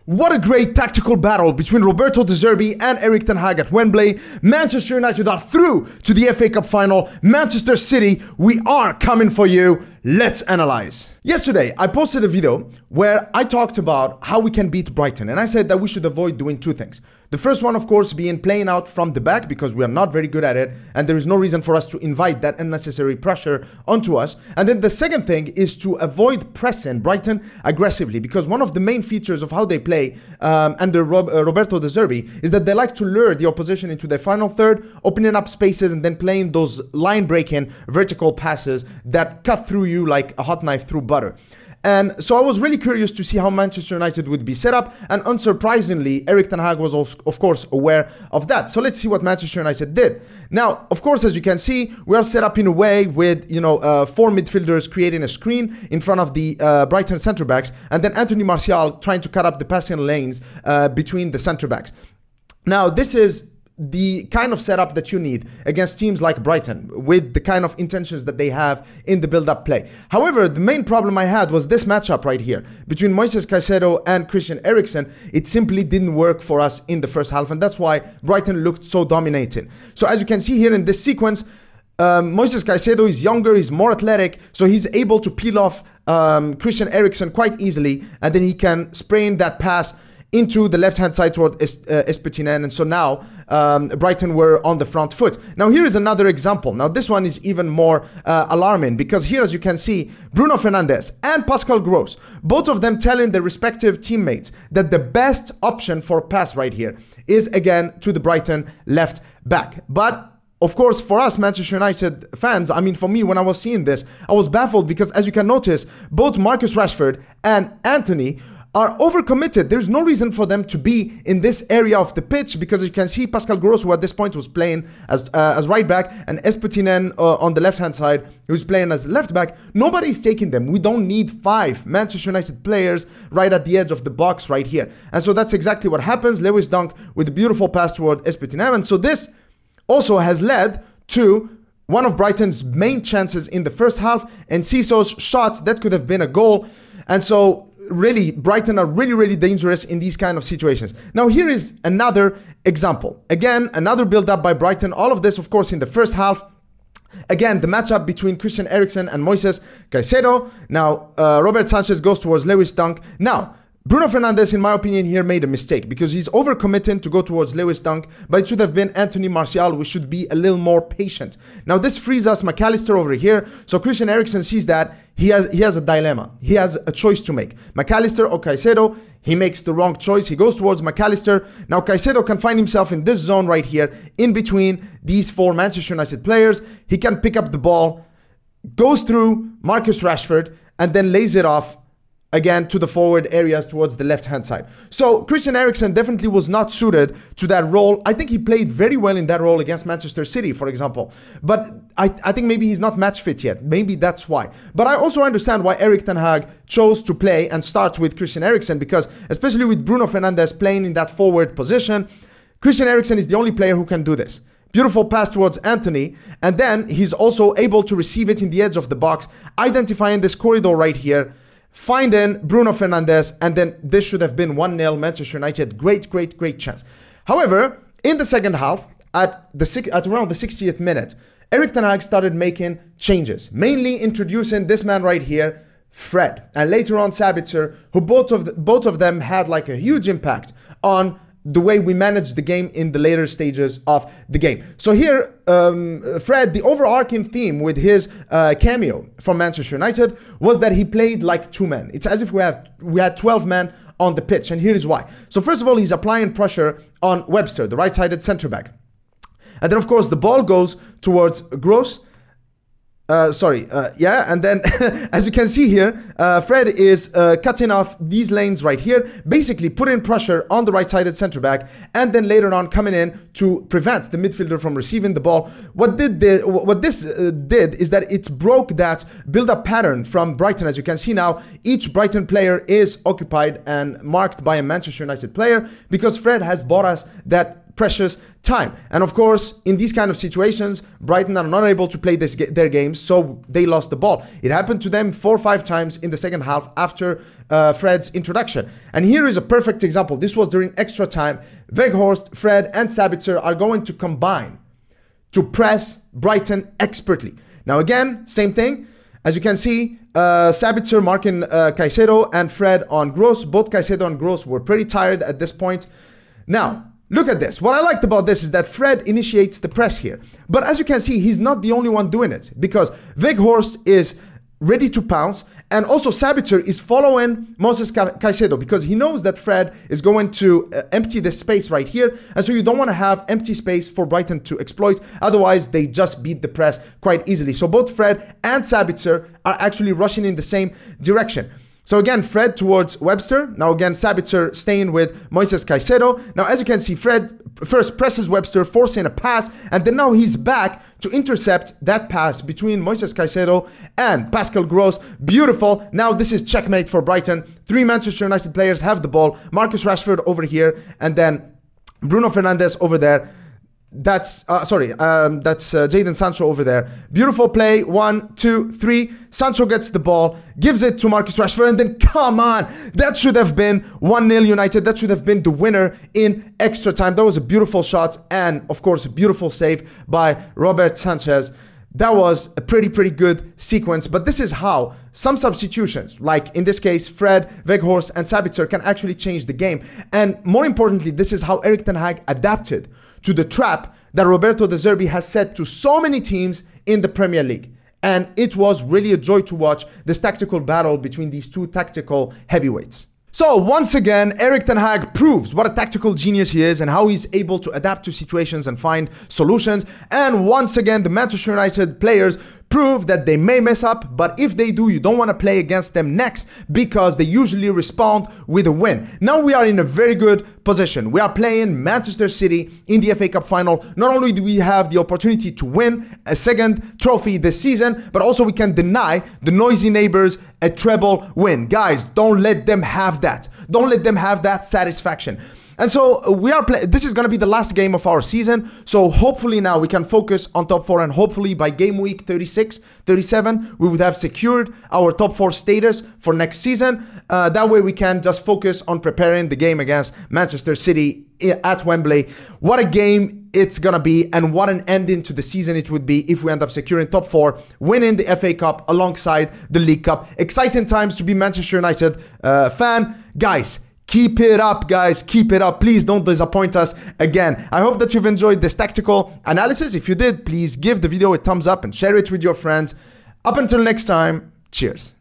What a great tactical battle between Roberto De Zerbi and Erik ten Hag at Wembley. Manchester United are through to the FA Cup final. Manchester City, we are coming for you. Let's analyze. Yesterday, I posted a video where I talked about how we can beat Brighton, and I said that we should avoid doing two things. The first one, of course, being playing out from the back, because we are not very good at it, and there is no reason for us to invite that unnecessary pressure onto us. And then the second thing is to avoid pressing Brighton aggressively, because one of the main features of how they play under Roberto De Zerbi is that they like to lure the opposition into their final third, opening up spaces and then playing those line-breaking vertical passes that cut through you like a hot knife through butter. And so I was really curious to see how Manchester United would be set up, and unsurprisingly, Erik ten Hag was also, of course, aware of that. So let's see what Manchester United did. Now, of course, as you can see, we are set up in a way with, four midfielders creating a screen in front of the Brighton centre-backs, and then Anthony Martial trying to cut up the passing lanes between the centre-backs. Now, this is the kind of setup that you need against teams like Brighton, with the kind of intentions that they have in the build-up play. However, the main problem I had was this matchup right here between Moises Caicedo and Christian Eriksen. It simply didn't work for us in the first half, and that's why Brighton looked so dominating. So as you can see here in this sequence, Moises Caicedo is younger, he's more athletic, so he's able to peel off Christian Eriksen quite easily, and then he can spray in that pass into the left-hand side toward Espetinien, and so now Brighton were on the front foot. Now here is another example. Now this one is even more alarming, because here, as you can see, Bruno Fernandes and Pascal Gross, both of them telling their respective teammates that the best option for a pass right here is again to the Brighton left back. But of course, for us Manchester United fans, I mean, for me, when I was seeing this, I was baffled, because as you can notice, both Marcus Rashford and Antony are overcommitted. There's no reason for them to be in this area of the pitch, because you can see Pascal Gross, who at this point was playing as right back, and Espetinien on the left-hand side, who's playing as left back. Nobody's taking them. We don't need 5 Manchester United players right at the edge of the box right here. And so that's exactly what happens. Lewis Dunk with a beautiful pass toward Espetinien. And so this also has led to one of Brighton's main chances in the first half, and Cisso's shot that could have been a goal. And so really, Brighton are really dangerous in these kind of situations. Now here is another example. Again, another build-up by Brighton. All of this, of course, in the first half. Again, the matchup between Christian Eriksen and Moises Caicedo. Now, Robert Sanchez goes towards Lewis Dunk. Now, Bruno Fernandes, in my opinion, here made a mistake, because he's overcommitting to go towards Lewis Dunk, but it should have been Anthony Martial, who should be a little more patient. Now, this frees us Mac Allister over here, so Christian Eriksen sees that he has a dilemma. He has a choice to make. Mac Allister or Caicedo. He makes the wrong choice. He goes towards Mac Allister. Now, Caicedo can find himself in this zone right here, in between these 4 Manchester United players. He can pick up the ball, goes through Marcus Rashford, and then lays it off again to the forward areas towards the left-hand side. So Christian Eriksen definitely was not suited to that role. I think he played very well in that role against Manchester City, for example. But I think maybe he's not match fit yet. Maybe that's why. But I also understand why Erik ten Hag chose to play and start with Christian Eriksen, because especially with Bruno Fernandes playing in that forward position, Christian Eriksen is the only player who can do this. Beautiful pass towards Antony, and then he's also able to receive it in the edge of the box, identifying this corridor right here, finding Bruno Fernandes, and then this should have been 1-0 Manchester United. Great chance. However, in the second half, at around the 60th minute, Erik ten Hag started making changes, mainly introducing this man right here, Fred, and later on Sabitzer, who both of them had like a huge impact on the way we managed the game in the later stages of the game. So here, Fred, the overarching theme with his cameo from Manchester United was that he played like 2 men. It's as if we had 12 men on the pitch, and here is why. So first of all, he's applying pressure on Webster, the right-sided centre-back. And then, of course, the ball goes towards Gross. And then as you can see here, Fred is cutting off these lanes right here, basically putting pressure on the right-sided centre-back, and then later on coming in to prevent the midfielder from receiving the ball. What this did is that it broke that build-up pattern from Brighton. As you can see now, each Brighton player is occupied and marked by a Manchester United player, because Fred has bought us that precious time. And of course, in these kind of situations, Brighton are not able to play their games, so they lost the ball. It happened to them 4 or 5 times in the second half after Fred's introduction. And here is a perfect example. This was during extra time. Weghorst, Fred, and Sabitzer are going to combine to press Brighton expertly. Now again, same thing. As you can see, Sabitzer marking Caicedo and Fred on Gross. Both Caicedo and Gross were pretty tired at this point. Now, look at this. What I liked about this is that Fred initiates the press here. But as you can see, he's not the only one doing it, because Weghorst is ready to pounce, and also Sabitzer is following Moses Caicedo because he knows that Fred is going to empty this space right here, and so you don't want to have empty space for Brighton to exploit, otherwise they just beat the press quite easily. So both Fred and Sabitzer are actually rushing in the same direction. So again, Fred towards Webster. Now again, Sabitzer staying with Moises Caicedo. Now as you can see, Fred first presses Webster, forcing a pass, and then now he's back to intercept that pass between Moises Caicedo and Pascal Gross. Beautiful. Now this is checkmate for Brighton. 3 Manchester United players have the ball. Marcus Rashford over here, and then Bruno Fernandes over there. That's Jadon Sancho over there. Beautiful play. 1, 2, 3. Sancho gets the ball, gives it to Marcus Rashford, and then come on, that should have been 1-0 United. That should have been the winner in extra time. That was a beautiful shot, and of course a beautiful save by Robert Sanchez. That was a pretty good sequence, but this is how some substitutions, like in this case Fred, Weghorst, and Sabitzer, can actually change the game. And more importantly, this is how Erik ten Hag adapted to the trap that Roberto De Zerbi has set to so many teams in the Premier League. And it was really a joy to watch this tactical battle between these two tactical heavyweights. So once again, Erik ten Hag proves what a tactical genius he is and how he's able to adapt to situations and find solutions. And once again, the Manchester United players prove that they may mess up, but if they do, you don't want to play against them next because they usually respond with a win. Now we are in a very good position. We are playing Manchester City in the FA Cup final. Not only do we have the opportunity to win a second trophy this season, but also we can deny the noisy neighbors a treble win. Guys, don't let them have that. Don't let them have that satisfaction. And so this is going to be the last game of our season. So hopefully now we can focus on top 4, and hopefully by game week 36, 37, we would have secured our top 4 status for next season. That way we can just focus on preparing the game against Manchester City at Wembley. What a game it's going to be, and what an ending to the season it would be if we end up securing top 4, winning the FA Cup alongside the League Cup. Exciting times to be Manchester United fan. Guys, keep it up, guys. Keep it up. Please don't disappoint us again. I hope that you've enjoyed this tactical analysis. If you did, please give the video a thumbs up and share it with your friends. Up until next time, cheers.